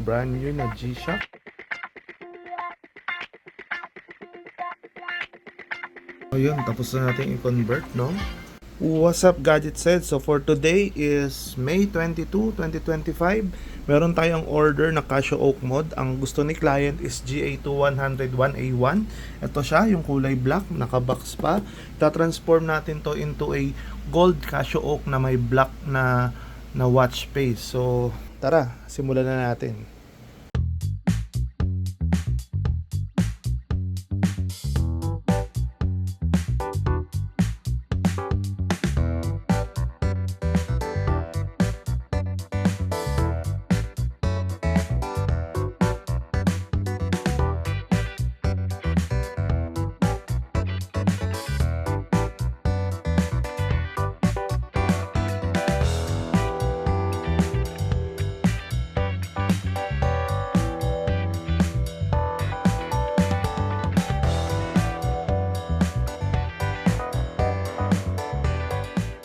brand new na G-Shock. Ayun, tapos na natin i-convert, no? What's up, Gadget Said? So for today is May 22, 2025. Meron tayong order na Casio Oak Mod. Ang gusto ni client is GA2101A1. Ito siya, yung kulay black, naka-box pa. Ta-transform natin to into a gold Casio Oak na may black na watch face. So tara, simulan na natin.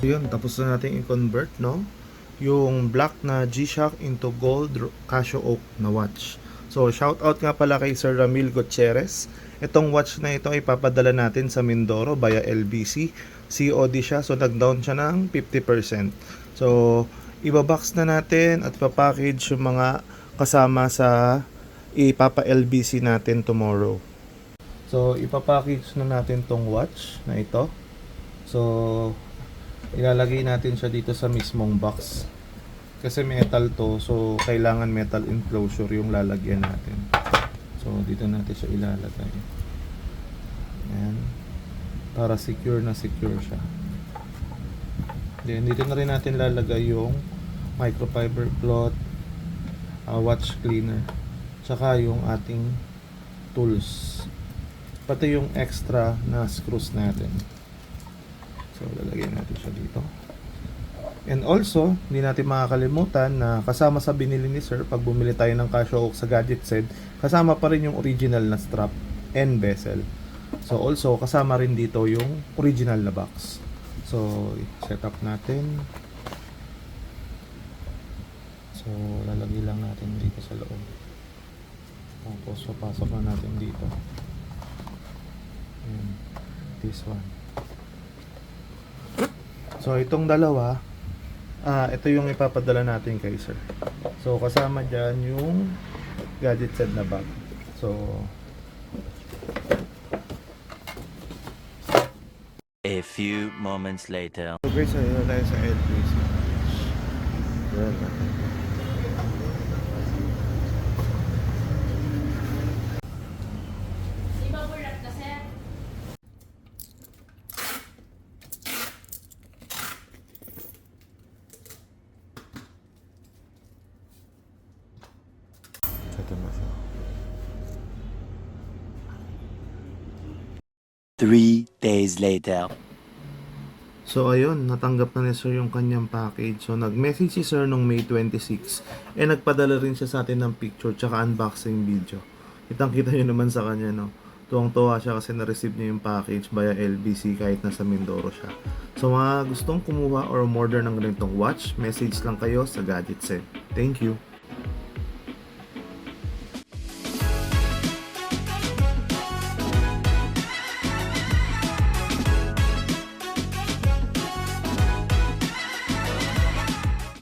Yun, tapos na natin i-convert, no? Yung black na G-Shock into gold Casio Oak na watch. So, shout out nga pala kay Sir Ramil Gutierrez. Itong watch na ito ay papadala natin sa Mindoro via LBC. COD siya, so nag-down siya ng 50%. So, ibabox na natin at papackage yung mga kasama sa ipapa-LBC natin tomorrow. So, ipapackage na natin tong watch na ito. So, ilalagay natin siya dito sa mismong box kasi metal to, so kailangan metal enclosure yung lalagyan natin. So dito natin siya ilalagay. Ayan, para secure na secure siya. Then dito na rin natin lalagay yung microfiber cloth, watch cleaner, tsaka yung ating tools, pati yung extra na screws natin. So, lalagyan natin siya dito. And also, hindi natin makakalimutan na kasama sa binili ni Sir, pag bumili tayo ng Casio Oak sa Gadget Said, kasama pa rin yung original na strap and bezel. So, also, kasama rin dito yung original na box. So, set up natin. So, lalagay lang natin dito sa loob. Tapos, papasok na natin dito. And this one. So itong dalawa, ito yung ipapadala natin kay Sir. So kasama dyan yung Gadget Said na bag. So a few moments later. So guys, ayun tayo sa LBC. Yan. Ito na siya. 3 days later. So ayun, natanggap na ni Sir yung kanyang package. So nag-message si Sir nung May 26 nagpadala rin siya sa atin ng picture tsaka unboxing video. Kitang-kita nyo naman sa kanya, no? Tuwang-tuwa siya kasi na-receive niya yung package via LBC kahit nasa Mindoro siya. So mga gustong kumuha or order ng ganitong watch, message lang kayo sa Gadget Said. Thank you!